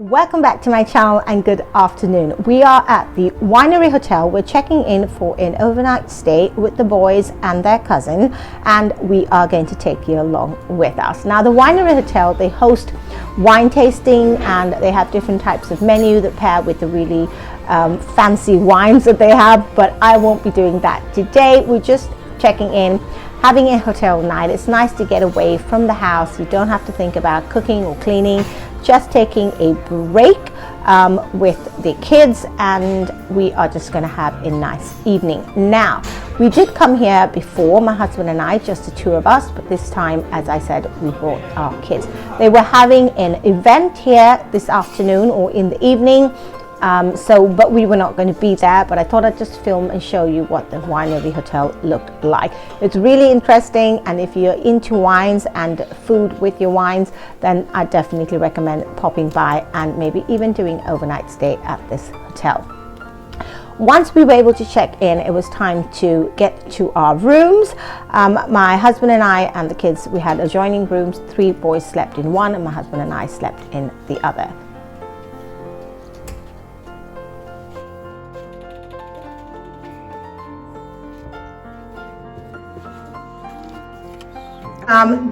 Welcome back to my channel and good afternoon. We are at the Winery Hotel. We're checking in for an overnight stay with the boys and their cousin, and we are going to take you along with us. Now, the Winery Hotel, they host wine tasting and they have different types of menu that pair with the really fancy wines that they have, but I won't be doing that today. We're just checking in, having a hotel night. It's nice to get away from the house. You don't have to think about cooking or cleaning, just taking a break with the kids, and we are just going to have a nice evening. Now, we did come here before, my husband and I, just the two of us, but this time, as I said, we brought our kids. They were having an event here this afternoon or in the evening, but we were not going to be there, but I thought I'd just film and show you what the Winery Hotel looked like. It's really interesting, and if you're into wines and food with your wines, then I definitely recommend popping by and maybe even doing an overnight stay at this hotel. Once we were able to check in, it was time to get to our rooms. My husband and I and the kids, we had adjoining rooms. 3 boys slept in one and my husband and I slept in the other.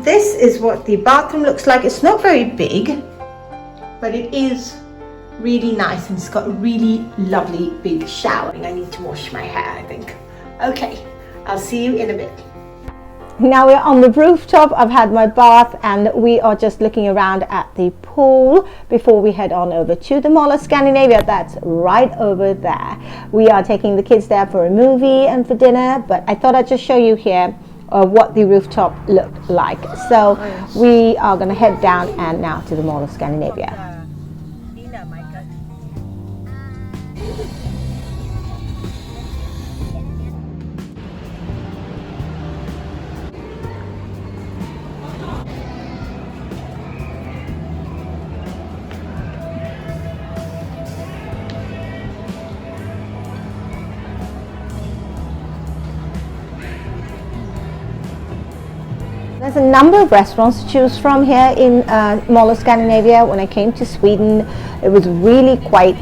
This is what the bathroom looks like. It's not very big, but it is really nice, and it's got a really lovely big shower. I need to wash my hair, I think. Okay, I'll see you in a bit. Now we're on the rooftop. I've had my bath and we are just looking around at the pool before we head on over to the Mall of Scandinavia. That's right over there. We are taking the kids there for a movie and for dinner, but I thought I'd just show you here what the rooftop looked like. So we are going to head down and now to the Mall of Scandinavia. There's a number of restaurants to choose from here in Mall of Scandinavia. When I came to Sweden, it was really quite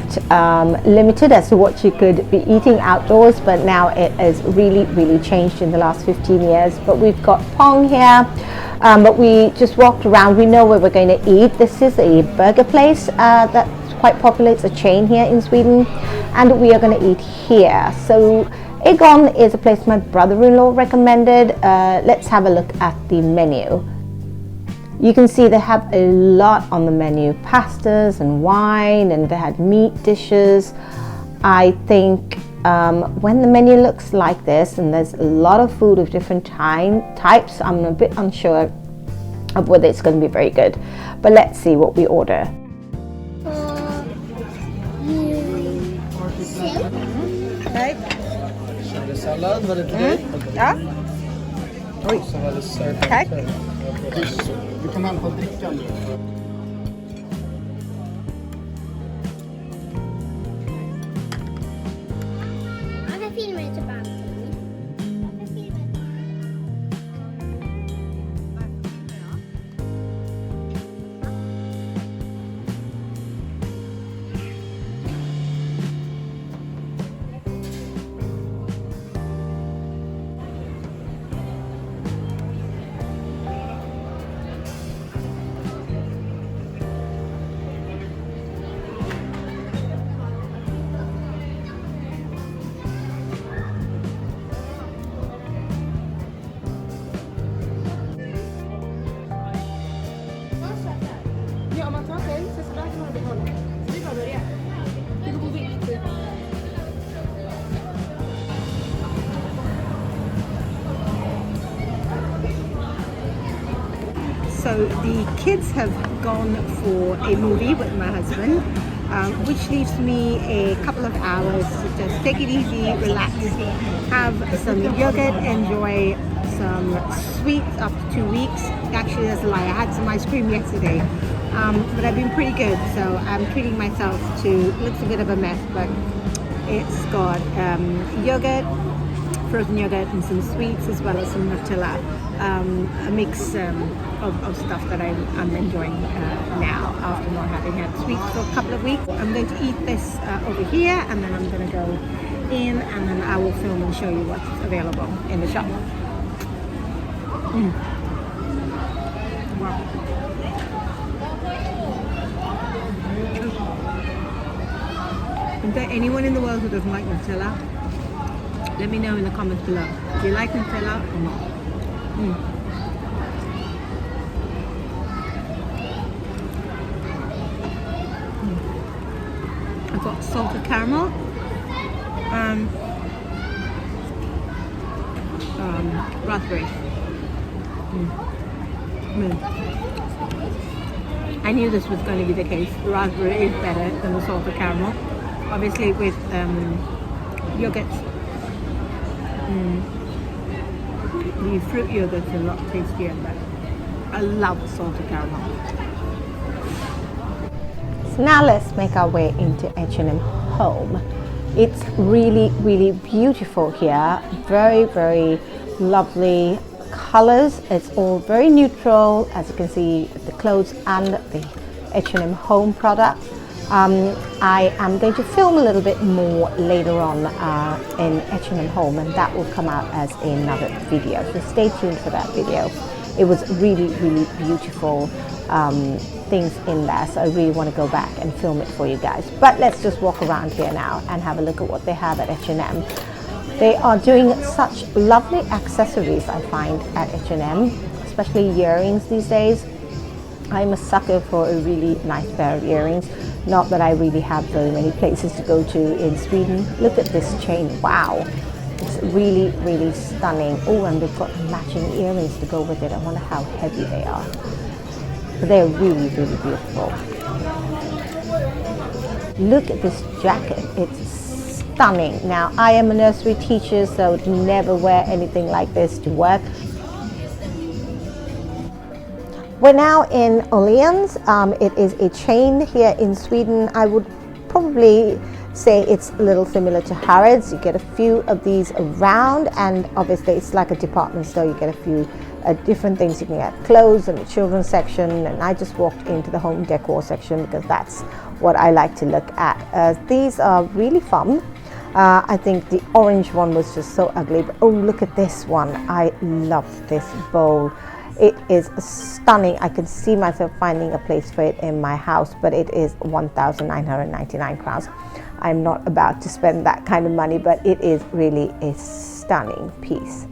limited as to what you could be eating outdoors, but now it has really changed in the last 15 years. But we've got Pong here, but we just walked around. We know where we're going to eat. This is a burger place that's quite popular. It's a chain here in Sweden, and we are going to eat here. So Egon is a place my brother-in-law recommended. Let's have a look at the menu. You can see they have a lot on the menu, pastas and wine, and they had meat dishes. I think when the menu looks like this and there's a lot of food of different types, I'm a bit unsure of whether it's going to be very good. But let's see what we order. Okay. Sallad, var det till dig? Ja. Oj. Så var det surf. Tack. Du kan hämta drickan. Jag filmar ju typ allting. So the kids have gone for a movie with my husband, which leaves me a couple of hours to just take it easy, relax, have some yogurt, enjoy some sweets after 2 weeks. Actually, that's a lie. I had some ice cream yesterday, but I've been pretty good, so I'm treating myself to, looks a bit of a mess, but it's got yogurt, frozen yogurt and some sweets, as well as some Nutella. A mix of stuff that I'm enjoying now after not having had sweets for a couple of weeks. I'm going to eat this over here, and then I'm going to go in, and then I will film and show you what's available in the shop. Wow. Is there anyone in the world who doesn't like Nutella? Let me know in the comments below. Do you like Nutella or not? I've got salted caramel and raspberry. I knew this was going to be the case. Raspberry is better than the salted caramel. Obviously with yogurt, the fruit yogurt's a lot tastier, but I love salted caramel. So now let's make our way into H&M Home. It's really, really beautiful here. Very, very lovely colors. It's all very neutral, as you can see, the clothes and the H&M Home products. I am going to film a little bit more later on in H&M Home, and that will come out as another video, so stay tuned for that video. It was really, really beautiful things in there, so I really want to go back and film it for you guys. But let's just walk around here now and have a look at what they have at H&M. They are doing such lovely accessories, I find, at H&M, especially earrings these days. I'm a sucker for a really nice pair of earrings. Not that I really have very many places to go to in Sweden. Look at this chain, wow. It's really, really stunning. Oh, and they've got matching earrings to go with it. I wonder how heavy they are. But they're really, really beautiful. Look at this jacket, it's stunning. Now, I am a nursery teacher, so I would never wear anything like this to work. We're now in Åhléns. It is a chain here in Sweden. I would probably say it's a little similar to Harrods. You get a few of these around, and obviously it's like a department store. You get a few different things. You can get clothes and the children's section, and I just walked into the home decor section because that's what I like to look at. These are really fun. I think the orange one was just so ugly, but oh, look at this one. I love this bowl. It is stunning. I can see myself finding a place for it in my house, but it is 1,999 crowns. I'm not about to spend that kind of money, but it is really a stunning piece.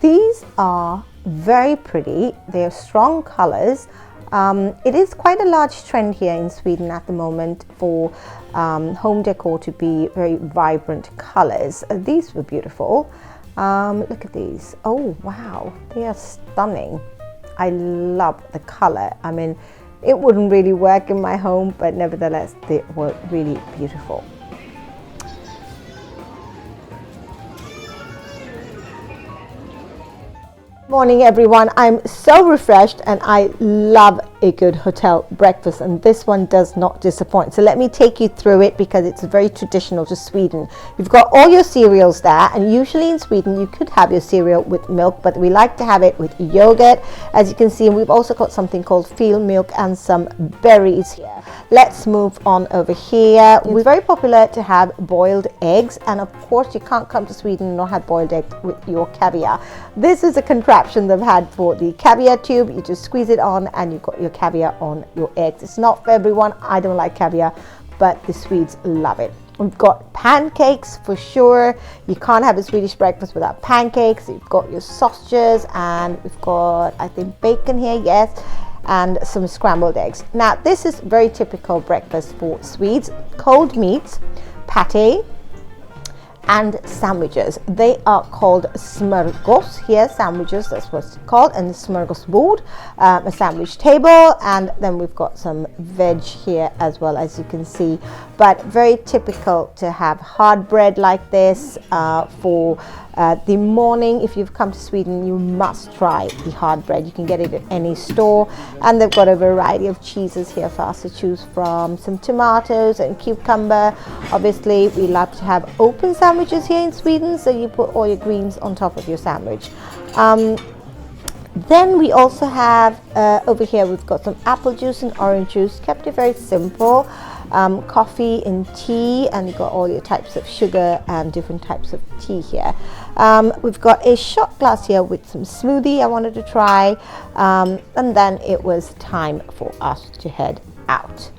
These are very pretty. They're strong colors. It is quite a large trend here in Sweden at the moment for home decor to be very vibrant colors. These were beautiful. Look at these. Oh wow, they are stunning. I love the color. I mean, it wouldn't really work in my home, but nevertheless they were really beautiful. Morning everyone, I'm so refreshed and I love a good hotel breakfast, and this one does not disappoint. So let me take you through it because it's very traditional to Sweden. You've got all your cereals there, and usually in Sweden you could have your cereal with milk, but we like to have it with yogurt, as you can see. And we've also got something called field milk and some berries here. Let's move on over here. It's very popular to have boiled eggs, and of course you can't come to Sweden and not have boiled eggs with your caviar. This is a contraption they've had for the caviar tube. You just squeeze it on and you've got your caviar on your eggs. It's not for everyone. I don't like caviar, but the Swedes love it. We've got pancakes for sure. You can't have a Swedish breakfast without pancakes. You've got your sausages, and we've got, I think, bacon here, yes, and some scrambled eggs. Now, this is very typical breakfast for Swedes. Cold meats, pate, and sandwiches. They are called smörgås here, sandwiches, that's what it's called, and smörgåsbord, a sandwich table, and then we've got some veg here as well, as you can see. But very typical to have hard bread like this for the morning. If you've come to Sweden, you must try the hard bread. You can get it at any store, and they've got a variety of cheeses here for us to choose from, some tomatoes and cucumber. Obviously, we love to have open sandwiches here in Sweden, so you put all your greens on top of your sandwich. Then we also have over here, we've got some apple juice and orange juice, kept it very simple. Coffee and tea, and you've got all your types of sugar and different types of tea here. We've got a shot glass here with some smoothie I wanted to try, and then it was time for us to head out.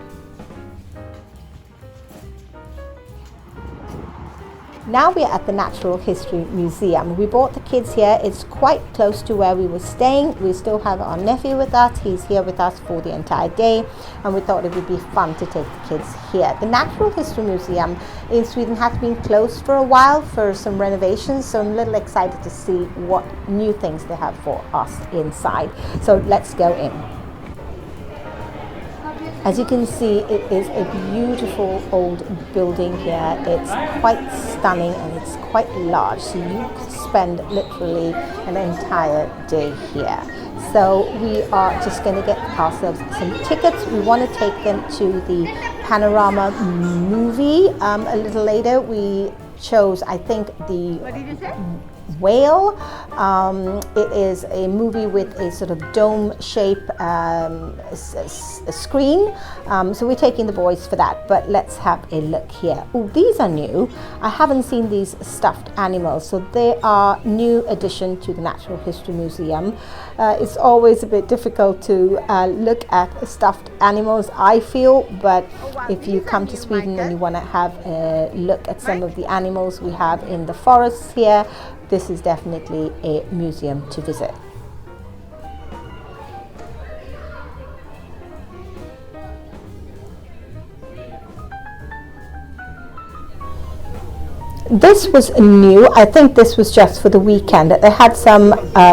Now we're at the Natural History Museum. We brought the kids here. It's quite close to where we were staying. We still have our nephew with us. He's here with us for the entire day, and we thought it would be fun to take the kids here. The Natural History Museum in Sweden has been closed for a while for some renovations, so I'm a little excited to see what new things they have for us inside. So let's go in. As you can see, it is a beautiful old building here. It's quite stunning and it's quite large, so you could spend literally an entire day here. So we are just going to get ourselves some tickets. We want to take them to the Panorama movie a little later. We chose, I think, the Whale. It is a movie with a sort of dome shape screen, so we're taking the boys for that. But let's have a look here. Oh, these are new. I haven't seen these stuffed animals, so they are new addition to the Natural History Museum. It's always a bit difficult to look at stuffed animals, I feel, but if you come to Sweden and you want to have a look at some of the animals we have in the forests here, this is definitely a museum to visit. This was new. I think this was just for the weekend. They had some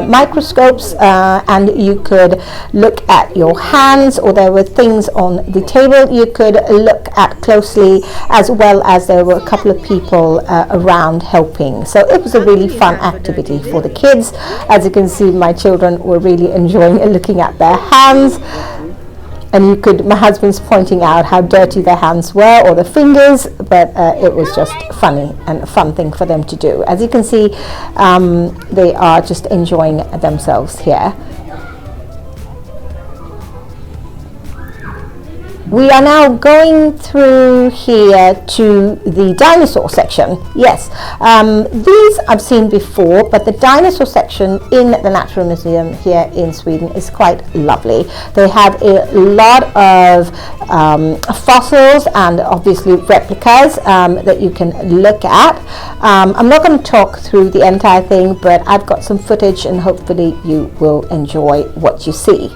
microscopes and you could look at your hands, or there were things on the table you could look at closely, as well as there were a couple of people around helping. So it was a really fun activity for the kids. As you can see, my children were really enjoying looking at their hands. And you could, my husband's pointing out how dirty their hands were, or the fingers, but it was just funny and a fun thing for them to do. As you can see, they are just enjoying themselves here. We are now going through here to the dinosaur section. Yes, these I've seen before, but the dinosaur section in the Natural Museum here in Sweden is quite lovely. They have a lot of fossils and obviously replicas that you can look at. I'm not going to talk through the entire thing, but I've got some footage and hopefully you will enjoy what you see.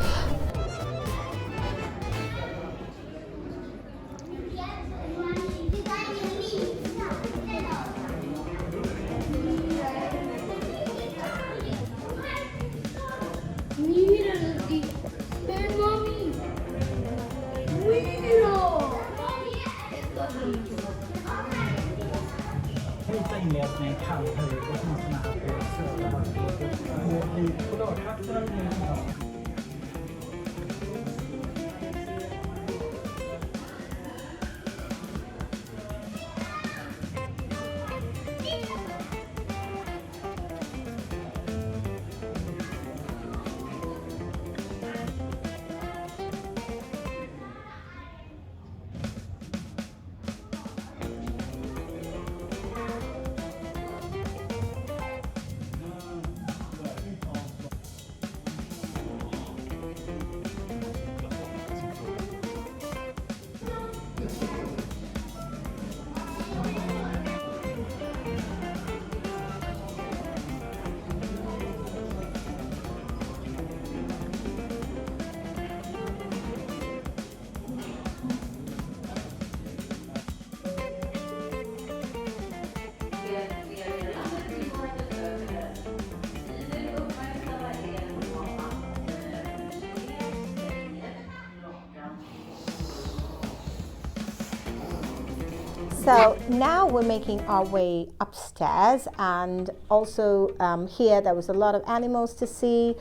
So now we're making our way upstairs, and also here there was a lot of animals to see.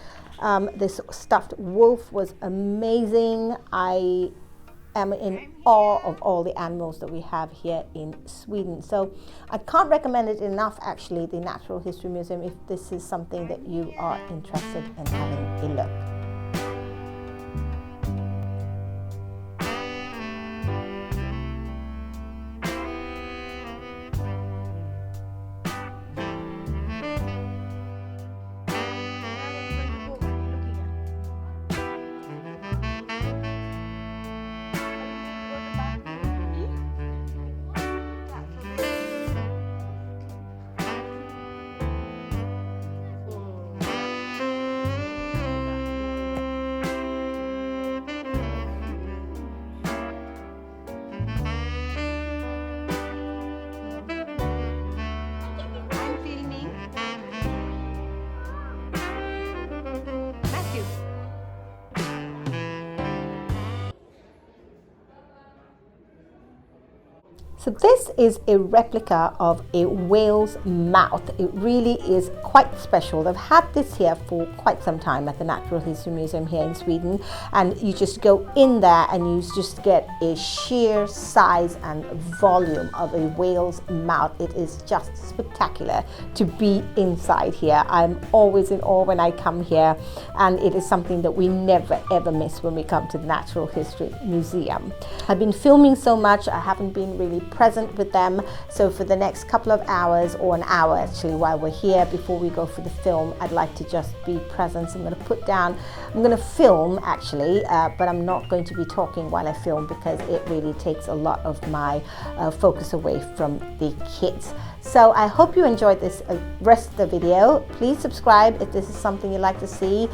This stuffed wolf was amazing. I am in awe of all the animals that we have here in Sweden. So I can't recommend it enough, actually, the Natural History Museum, if this is something that you are interested in having a look. So this is a replica of a whale's mouth. It really is quite special. They've had this here for quite some time at the Natural History Museum here in Sweden, and you just go in there and you just get a sheer size and volume of a whale's mouth. It is just spectacular to be inside here. I'm always in awe when I come here, and it is something that we never ever miss when we come to the Natural History Museum. I've been filming so much, I haven't been really present with them, so for the next couple of hours, or an hour actually, while we're here before we go for the film, I'd like to just be present. So I'm going to film actually, but I'm not going to be talking while I film, because it really takes a lot of my focus away from the kids. So I hope you enjoyed this rest of the video. Please subscribe if this is something you'd like to see,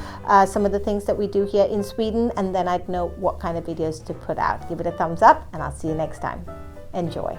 some of the things that we do here in Sweden, and then I'd know what kind of videos to put out. Give it a thumbs up, and I'll see you next time. Enjoy.